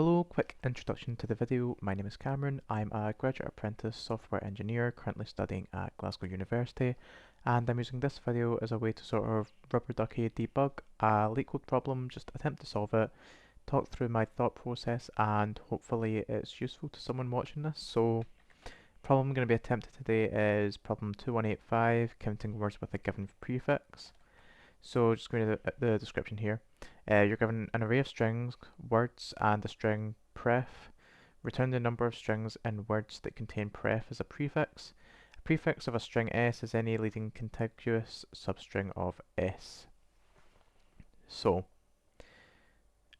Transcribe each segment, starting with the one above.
Hello, quick introduction to the video. My name is Cameron. I'm a graduate apprentice software engineer currently studying at Glasgow University, and I'm using this video as a way to sort of rubber ducky debug a LeetCode problem, just attempt to solve it, talk through my thought process, and hopefully it's useful to someone watching this. So, problem I'm going to be attempting today is problem 2185, counting words with a given prefix. So just going to the description here. You're given an array of strings, words, and the string pref. Return the number of strings and words that contain pref as a prefix. A prefix of a string s is any leading contiguous substring of s. So,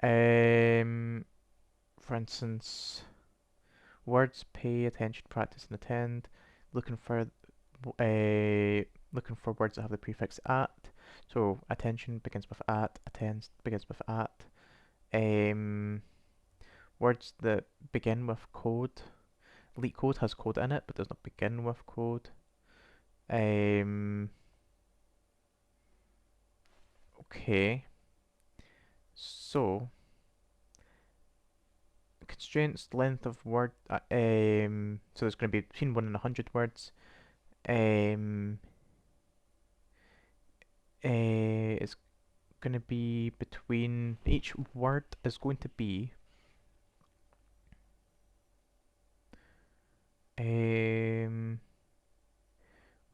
for instance, words pay attention, practice, and attend. Looking for words that have the prefix at. So attention begins with at, attends begins with at. Words that begin with code. LeetCode has code in it, but does not begin with code. Okay. So constraints length of word. So there's going to be between 1 and 100 words. It's going to be between each word is going to be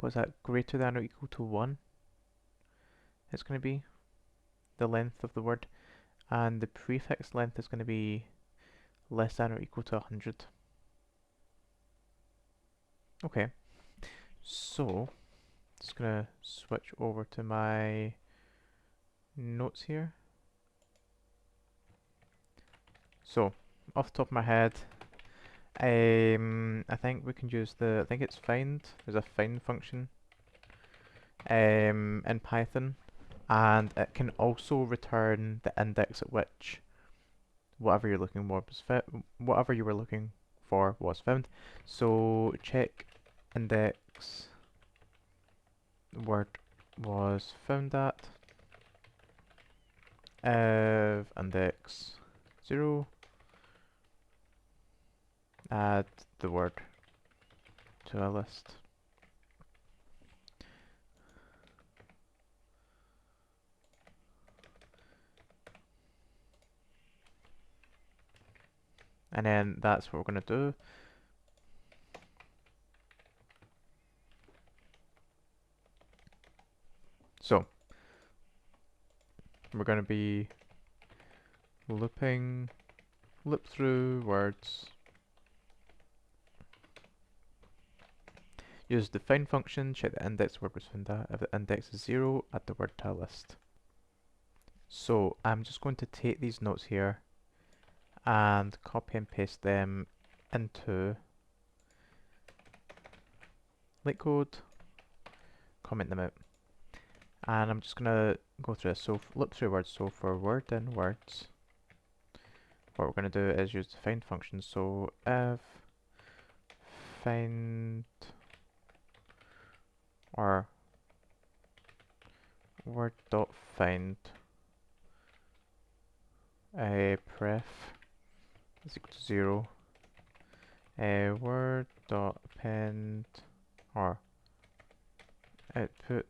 what's that, greater than or equal to 1? It's going to be the length of the word, and the prefix length is going to be less than or equal to 100. Okay, so just gonna switch over to my notes here. So off the top of my head, I think we can use I think it's find. There's a find function in Python, and it can also return the index at which whatever you were looking for was found. So check index word was found at if index 0, add the word to a list. And then that's what we're going to do. So we're going to be loop through words, use the find function, check the index word was found at. If the index is 0, add the word to a list. So I'm just going to take these notes here and copy and paste them into LeetCode, comment them out. And I'm just going to go through this. So loop through words. So for word in words, what we're going to do is use the find function. So if find or word dot find a pref is equal to 0, word dot append or output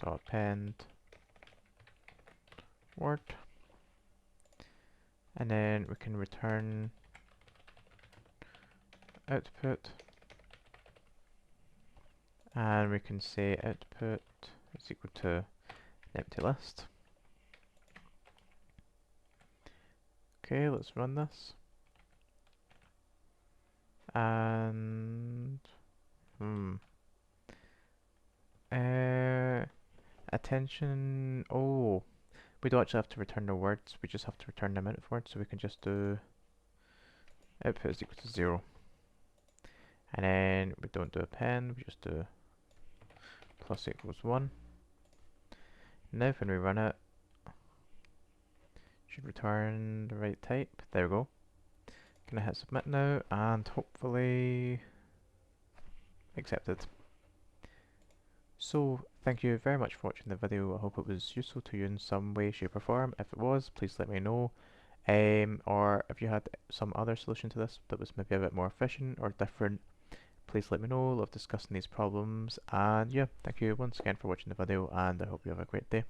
dot append word, and then we can return output, and we can say output is equal to an empty list. Okay, let's run this. And attention. Oh, we don't actually have to return the words, we just have to return the amount of words, so we can just do output is equal to 0. And then we don't do append, we just do plus equals 1. Now when we run it, should return the right type. There we go. Gonna hit submit now, and hopefully accepted. So thank you very much for watching the video. I hope it was useful to you in some way, shape or form. If it was, please let me know. Or if you had some other solution to this that was maybe a bit more efficient or different, please let me know. Love discussing these problems. And yeah, thank you once again for watching the video, and I hope you have a great day.